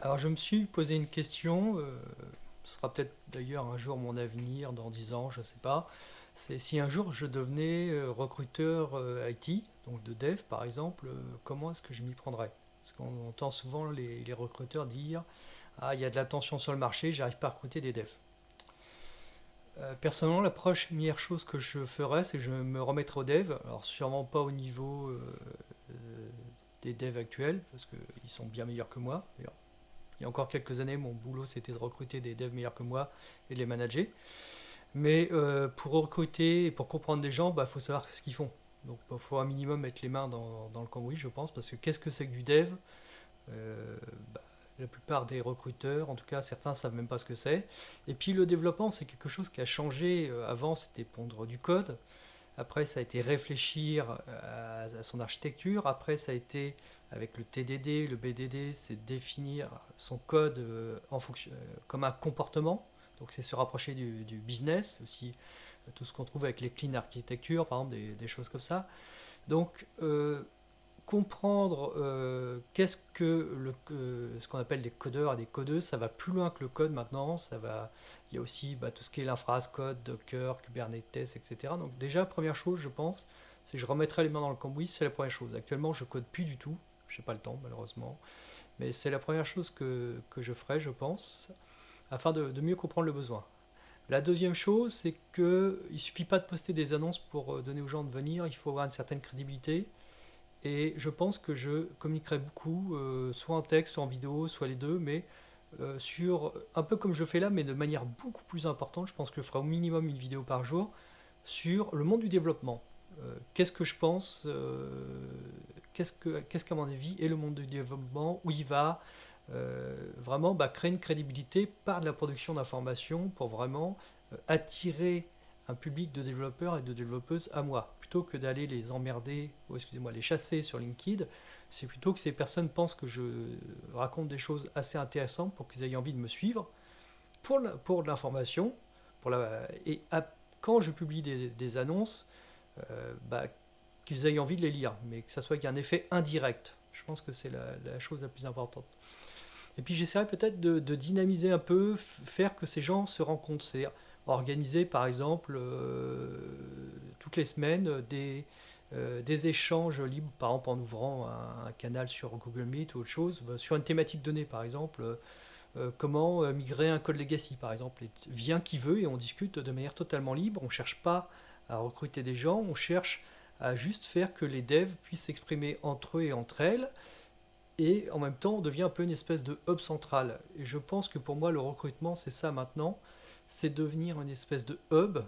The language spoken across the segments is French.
Alors je me suis posé une question, ce sera peut-être d'ailleurs un jour mon avenir, dans 10 ans, je ne sais pas. C'est si un jour je devenais recruteur IT, donc de dev par exemple, comment est-ce que je m'y prendrais? Parce qu'on entend souvent les recruteurs dire ah, il y a de la tension sur le marché, j'arrive pas à recruter des devs. Personnellement, la première chose que je ferais, c'est que je me remettrais au dev. Alors, sûrement pas au niveau euh, des devs actuels, parce qu'ils sont bien meilleurs que moi. D'ailleurs, il y a encore quelques années, mon boulot, c'était de recruter des devs meilleurs que moi et de les manager. Mais pour recruter et pour comprendre des gens, il faut savoir ce qu'ils font. Donc, il faut un minimum mettre les mains dans le cambouis, je pense, parce que qu'est-ce que c'est que du dev? Euh, bah, la plupart des recruteurs, en tout cas certains, ne savent même pas ce que c'est. Et puis le développement, c'est quelque chose qui a changé. Avant, c'était pondre du code. Après, ça a été réfléchir à son architecture. Après, ça a été avec le TDD, le BDD, c'est définir son code en fonction, comme un comportement. Donc, c'est se rapprocher du business, aussi tout ce qu'on trouve avec les clean architecture, par exemple, des choses comme ça. Donc, comprendre qu'est-ce que ce qu'on appelle des codeurs et des codeuses, ça va plus loin que le code maintenant. Il y a aussi tout ce qui est l'infra code, Docker, Kubernetes, etc. Donc déjà, première chose, je pense, c'est que je remettrai les mains dans le cambouis, c'est la première chose. Actuellement, je code plus du tout, je n'ai pas le temps malheureusement, mais c'est la première chose que je ferai, je pense, afin de mieux comprendre le besoin. La deuxième chose, c'est qu'il ne suffit pas de poster des annonces pour donner aux gens de venir, il faut avoir une certaine crédibilité. Et je pense que je communiquerai beaucoup, soit en texte, soit en vidéo, soit les deux, mais sur un peu comme je fais là, mais de manière beaucoup plus importante. Je pense que je ferai au minimum une vidéo par jour sur le monde du développement. Qu'est-ce que je pense, qu'est-ce qu'à mon avis est le monde du développement, où il va vraiment créer une crédibilité par de la production d'informations pour vraiment attirer un public de développeurs et de développeuses à moi. Plutôt que d'aller les emmerder, ou excusez-moi, les chasser sur LinkedIn, c'est plutôt que ces personnes pensent que je raconte des choses assez intéressantes pour qu'ils aient envie de me suivre pour de l'information. Quand je publie des annonces, qu'ils aient envie de les lire, mais que ça soit qu'il y ait un effet indirect. Je pense que c'est la chose la plus importante. Et puis j'essaierai peut-être de dynamiser un peu, faire que ces gens se rencontrent. C'est-à-dire organiser par exemple toutes les semaines des échanges libres, par exemple en ouvrant un canal sur Google Meet ou autre chose, sur une thématique donnée par exemple. Comment migrer un code legacy par exemple. Et vient qui veut et on discute de manière totalement libre. On ne cherche pas à recruter des gens, on cherche à juste faire que les devs puissent s'exprimer entre eux et entre elles et en même temps on devient un peu une espèce de hub central. Et je pense que pour moi le recrutement c'est ça maintenant, c'est devenir une espèce de hub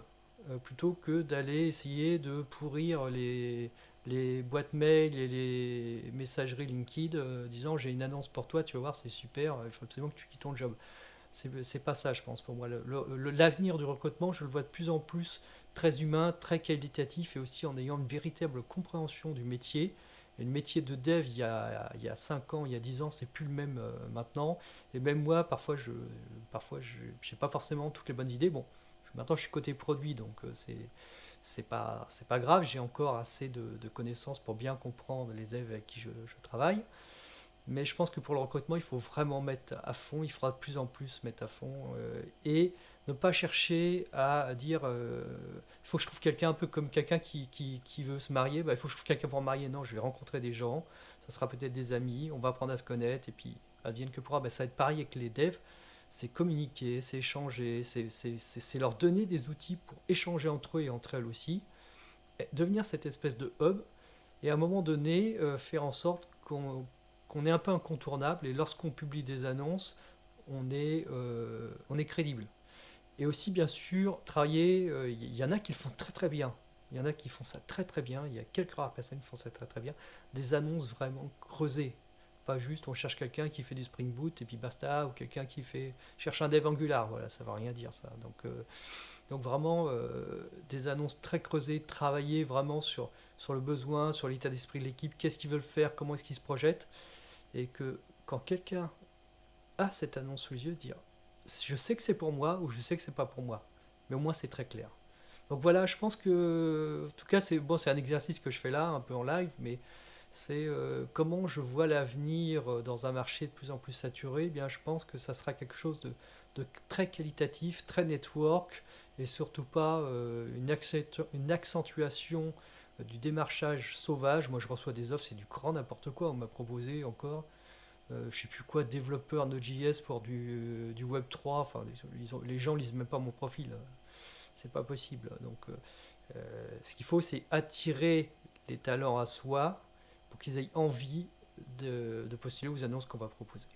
plutôt que d'aller essayer de pourrir les boîtes mail et les messageries LinkedIn disant j'ai une annonce pour toi, tu vas voir c'est super, il faut absolument que tu quittes ton job. C'est pas ça je pense pour moi. L'avenir du recrutement je le vois de plus en plus très humain, très qualitatif et aussi en ayant une véritable compréhension du métier. Et le métier de dev, il y a 5 ans, il y a 10 ans, c'est plus le même maintenant. Et même moi, parfois, je n'ai pas forcément toutes les bonnes idées. Bon, maintenant, je suis côté produit, donc c'est pas grave. J'ai encore assez de connaissances pour bien comprendre les devs avec qui je travaille. Mais je pense que pour le recrutement, il faut vraiment mettre à fond. Il faudra de plus en plus mettre à fond et ne pas chercher à dire il faut que je trouve quelqu'un un peu comme quelqu'un qui veut se marier. Il faut que je trouve quelqu'un pour me marier. Non, je vais rencontrer des gens. Ça sera peut-être des amis. On va apprendre à se connaître et puis advienne que pourra. Ça va être pareil avec les devs. C'est communiquer, c'est échanger, c'est leur donner des outils pour échanger entre eux et entre elles aussi. Et devenir cette espèce de hub et à un moment donné faire en sorte qu'on est un peu incontournable et lorsqu'on publie des annonces, on est crédible. Et aussi, bien sûr, travailler, il y en a qui le font très très bien. Il y en a qui font ça très très bien. Il y a quelques rares personnes qui font ça très très bien. Des annonces vraiment creusées. Pas juste on cherche quelqu'un qui fait du Spring Boot et puis basta, ou quelqu'un qui cherche un dev Angular. Voilà, ça ne veut rien dire ça. Donc vraiment des annonces très creusées, travailler vraiment sur le besoin, sur l'état d'esprit de l'équipe, qu'est-ce qu'ils veulent faire, comment est-ce qu'ils se projettent. Et que quand quelqu'un a cette annonce sous les yeux, dire je sais que c'est pour moi ou je sais que c'est pas pour moi. Mais au moins c'est très clair. Donc voilà, je pense que, en tout cas, c'est bon, c'est un exercice que je fais là, un peu en live, mais C'est comment je vois l'avenir dans un marché de plus en plus saturé. Eh bien, je pense que ça sera quelque chose de très qualitatif, très network, et surtout pas une accentuation du démarchage sauvage. Moi, je reçois des offres, c'est du grand n'importe quoi. On m'a proposé encore, je sais plus quoi, développeur Node.js pour du Web3. Enfin, les gens lisent même pas mon profil. C'est pas possible. Donc, ce qu'il faut, c'est attirer les talents à soi pour qu'ils aient envie de postuler aux annonces qu'on va proposer.